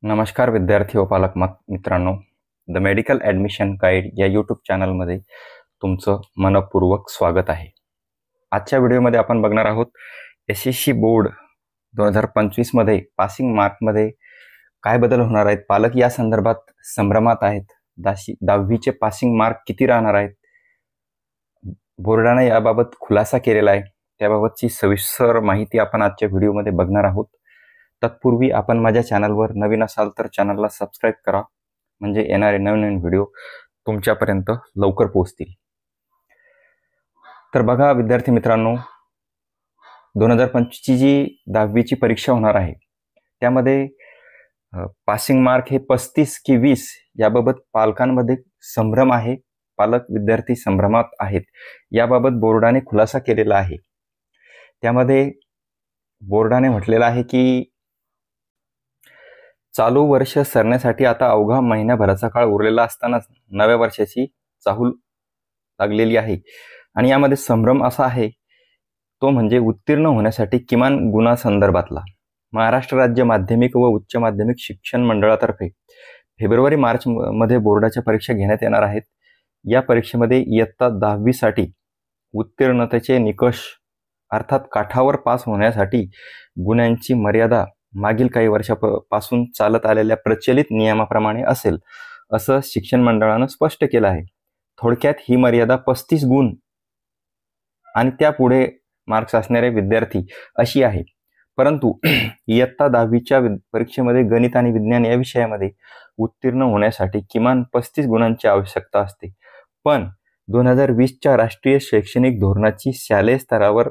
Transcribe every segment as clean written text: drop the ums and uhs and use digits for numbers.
नमस्कार विद्यार्थी व पालक मित्रांनो, द मेडिकल ॲडमिशन गाईड या यूट्यूब चॅनलमध्ये तुमचं मनपूर्वक स्वागत आहे. आजच्या व्हिडिओमध्ये आपण बघणार आहोत SSC बोर्ड 2025मध्ये पासिंग मार्कमध्ये काय बदल होणार आहेत. पालक या संदर्भात संभ्रमात आहेत. 10वीचे पासिंग मार्क किती राहणार आहेत, बोर्डाने याबाबत खुलासा केलेला आहे. त्याबाबतची सविस्तर माहिती आपण आजच्या व्हिडिओमध्ये बघणार आहोत. तत्पूर्वी आपण माझ्या चॅनलवर नवीन असाल तर चॅनलला सबस्क्राईब करा, म्हणजे येणारे नवीन व्हिडिओ तुमच्यापर्यंत लवकर पोहोचतील. तर बघा विद्यार्थी मित्रांनो, 2025ची जी 10वीची परीक्षा होणार आहे त्यामध्ये पासिंग मार्क हे 35 की 20 याबाबत पालकांमध्ये संभ्रम आहे. पालक विद्यार्थी संभ्रमात आहेत. याबाबत बोर्डाने खुलासा केलेला आहे. त्यामध्ये बोर्डाने म्हटलेलं आहे की चालू वर्ष सरण्यासाठी आता अवघा महिन्याभराचा काळ उरलेला असतानाच नव्या वर्षाची चाहूल लागलेली आहे. आणि यामध्ये संभ्रम असा आहे तो म्हणजे उत्तीर्ण होण्यासाठी किमान गुणासंदर्भातला. महाराष्ट्र राज्य माध्यमिक व उच्च माध्यमिक शिक्षण मंडळातर्फे फेब्रुवारी-मार्च मध्ये बोर्डाच्या परीक्षा घेण्यात येणार आहेत. या परीक्षेमध्ये इयत्ता 10वीसाठी उत्तीर्णतेचे निकष अर्थात काठावर पास होण्यासाठी गुणांची मर्यादा मागील काही वर्षापासून चालत आलेल्या प्रचलित नियमाप्रमाणे असेल असं शिक्षण मंडळानं स्पष्ट केलं आहे. थोडक्यात ही मर्यादा 35 गुण आणि त्यापुढे मार्क्स असणारे विद्यार्थी अशी आहे. परंतु इयत्ता 10वीच्या परीक्षेमध्ये गणित आणि विज्ञान या विषयामध्ये उत्तीर्ण होण्यासाठी किमान 35 गुणांची आवश्यकता असते. पण 2020च्या राष्ट्रीय शैक्षणिक धोरणाची शालेय स्तरावर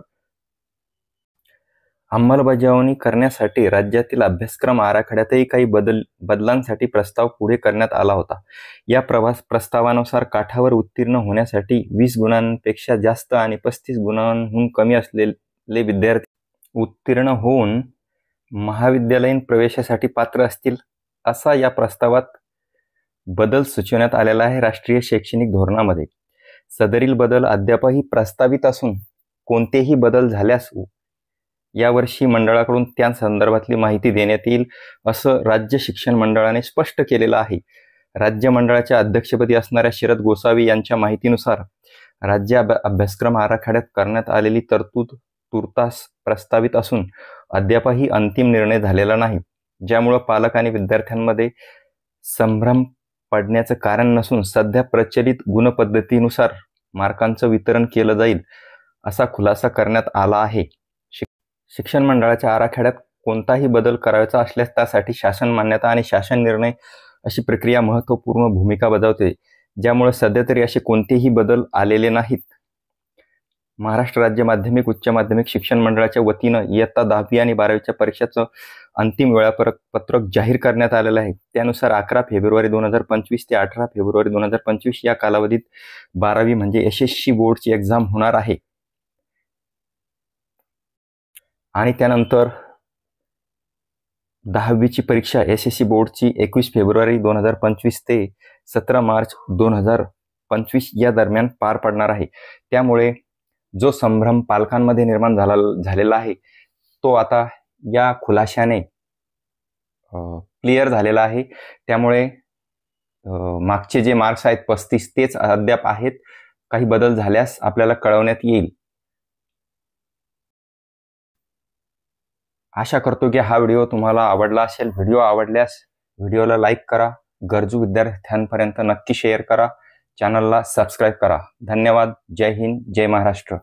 अंमलबजावणी करण्यासाठी राज्यातील अभ्यासक्रम आराखड्यातही काही बदलांसाठी प्रस्ताव पुढे करण्यात आला होता. या प्रस्तावानुसार काठावर उत्तीर्ण होण्यासाठी 20 गुणांपेक्षा जास्त आणि 35 गुणांहून कमी असलेले विद्यार्थी उत्तीर्ण होऊन महाविद्यालयीन प्रवेशासाठी पात्र असतील असा या प्रस्तावात बदल सुचवण्यात आलेला आहे. राष्ट्रीय शैक्षणिक धोरणामध्ये सदरील बदल अद्यापही प्रस्तावित असून कोणतेही बदल झाल्यास यावर्षी मंडळाकडून त्या संदर्भातली माहिती देण्यात येईल असं राज्य शिक्षण मंडळाने स्पष्ट केलेलं आहे. राज्य मंडळाच्या अध्यक्षपदी असणाऱ्या शरद गोसावी यांच्या माहितीनुसार राज्य अभ्यासक्रम आराखड्यात करण्यात आलेली तरतूद तुर्तास प्रस्तावित असून अद्यापही अंतिम निर्णय झालेला नाही, ज्यामुळे पालक आणि विद्यार्थ्यांमध्ये संभ्रम पडण्याचं कारण नसून सध्या प्रचलित गुणपद्धतीनुसार मार्कांचं वितरण केलं जाईल असा खुलासा करण्यात आला आहे. शिक्षण मंडळाच्या आराखड्यात कोणताही बदल करायचा असल्यास त्यासाठी शासन मान्यता आणि शासन निर्णय अशी प्रक्रिया महत्त्वपूर्ण भूमिका बजावते, ज्यामुळे सध्या तरी असे कोणतेही बदल आलेले नाहीत. महाराष्ट्र राज्य माध्यमिक उच्च माध्यमिक शिक्षण मंडळाच्या वतीनं इयत्ता 10वी आणि 12वीच्या परीक्षेचं अंतिम वेळापत्रक जाहीर करण्यात आलेलं आहे. त्यानुसार 11 फेब्रुवारी 2025 ते 18 फेब्रुवारी 2025 या कालावधीत 12वी म्हणजे SSC बोर्डची एक्झाम होणार आहे. आणि त्यानंतर 10वीची परीक्षा SSC बोर्डची 21 फेब्रुवारी 2025 ते 17 मार्च 2025 या दरम्यान पार पडणार आहे. त्यामुळे जो संभ्रम पालकांमध्ये निर्माण झालेला आहे तो आता या खुलाशाने क्लिअर झालेला आहे. त्यामुळे मागचे जे मार्क्स आहेत 35 तेच अद्याप आहेत. काही बदल झाल्यास आपल्याला कळवण्यात येईल. आशा करतो की हा व्हिडिओ तुम्हाला आवडला असेल. व्हिडिओ आवडल्यास व्हिडिओला लाईक करा, गरजू विद्यार्थ्यांपर्यंत नक्की शेअर करा, चॅनलला सबस्क्राईब करा. धन्यवाद. जय हिंद, जय महाराष्ट्र.